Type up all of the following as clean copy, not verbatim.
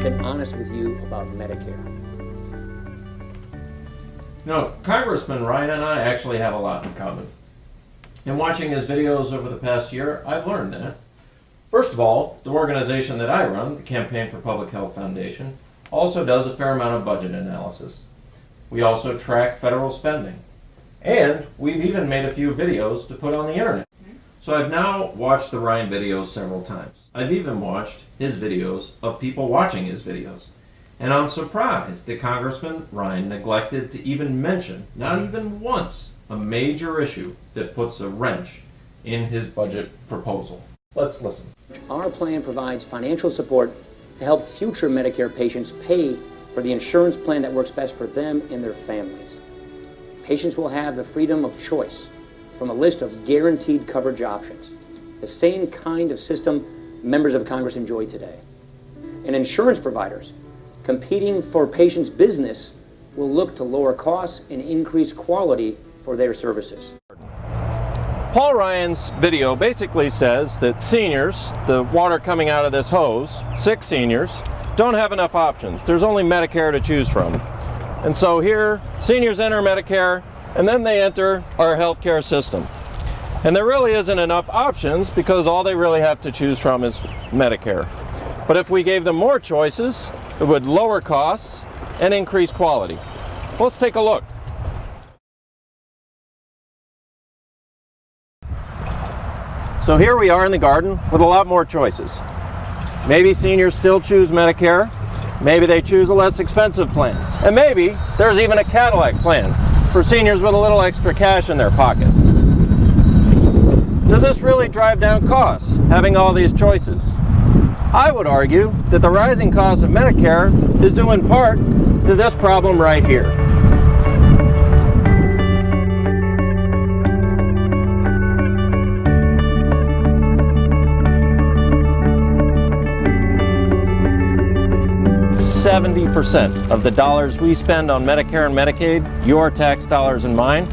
been honest with you about Medicare. No, Congressman Ryan and I actually have a lot in common. In watching his videos over the past year, I've learned that. First of all, the organization that I run, the Campaign for Public Health Foundation, also does a fair amount of budget analysis. We also track federal spending. And we've even made a few videos to put on the internet. So I've now watched the Ryan videos several times. I've even watched his videos of people watching his videos. And I'm surprised that Congressman Ryan neglected to even mention, not even once, a major issue that puts a wrench in his budget proposal. Let's listen. Our plan provides financial support to help future Medicare patients pay for the insurance plan that works best for them and their families. Patients will have the freedom of choice from a list of guaranteed coverage options, the same kind of system members of Congress enjoy today. And insurance providers competing for patients' business will look to lower costs and increase quality for their services. Paul Ryan's video basically says that seniors, the water coming out of this hose, sick seniors, don't have enough options. There's only Medicare to choose from. And so here, seniors enter Medicare, and then they enter our healthcare system. And there really isn't enough options because all they really have to choose from is Medicare. But if we gave them more choices, it would lower costs and increase quality. Let's take a look. So here we are in the garden with a lot more choices. Maybe seniors still choose Medicare, maybe they choose a less expensive plan, and maybe there's even a Cadillac plan for seniors with a little extra cash in their pocket. Does this really drive down costs, having all these choices? I would argue that the rising cost of Medicare is due in part to this problem right here. %70 of the dollars we spend on Medicare and Medicaid, your tax dollars and mine,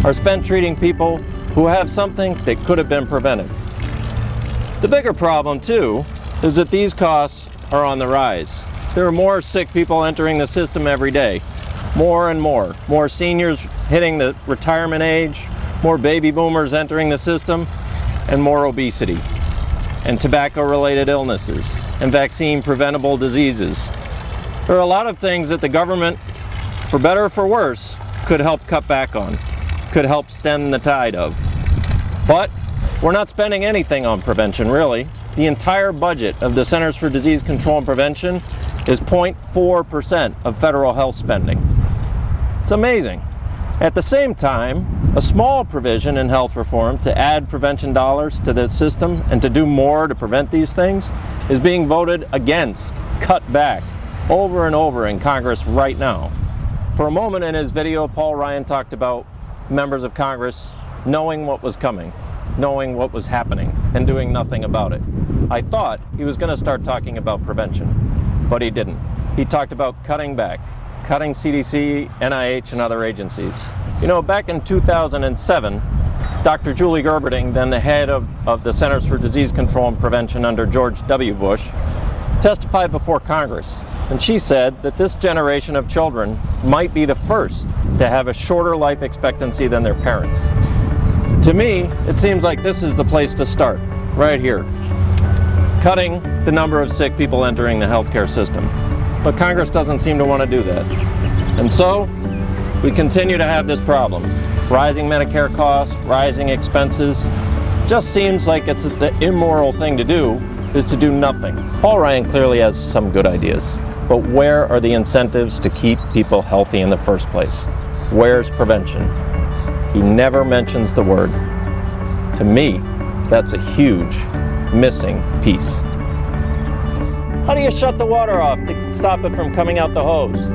are spent treating people who have something that could have been prevented. The bigger problem, too, is that these costs are on the rise. There are more sick people entering the system every day. More and more. More seniors hitting the retirement age, more baby boomers entering the system, and more obesity, and tobacco-related illnesses, and vaccine-preventable diseases. There are a lot of things that the government, for better or for worse, could help cut back on, could help stem the tide of. But we're not spending anything on prevention, really. The entire budget of the Centers for Disease Control and Prevention is 0.4% of federal health spending. It's amazing. At the same time, a small provision in health reform to add prevention dollars to the system and to do more to prevent these things is being voted against, cut back, over and over in Congress right now. For a moment in his video, Paul Ryan talked about members of Congress knowing what was coming, knowing what was happening, and doing nothing about it. I thought he was going to start talking about prevention, but he didn't. He talked about cutting back, cutting CDC, NIH, and other agencies. You know, back in 2007, Dr. Julie Gerberding, then the head of the Centers for Disease Control and Prevention under George W. Bush, testified before Congress, and she said that this generation of children might be the first to have a shorter life expectancy than their parents. To me, it seems like this is the place to start, right here. Cutting the number of sick people entering the healthcare system. But Congress doesn't seem to want to do that. And so, we continue to have this problem. Rising Medicare costs, rising expenses. Just seems like it's the immoral thing to do is to do nothing. Paul Ryan clearly has some good ideas, but where are the incentives to keep people healthy in the first place? Where's prevention? He never mentions the word. To me, that's a huge missing piece. How do you shut the water off to stop it from coming out the hose?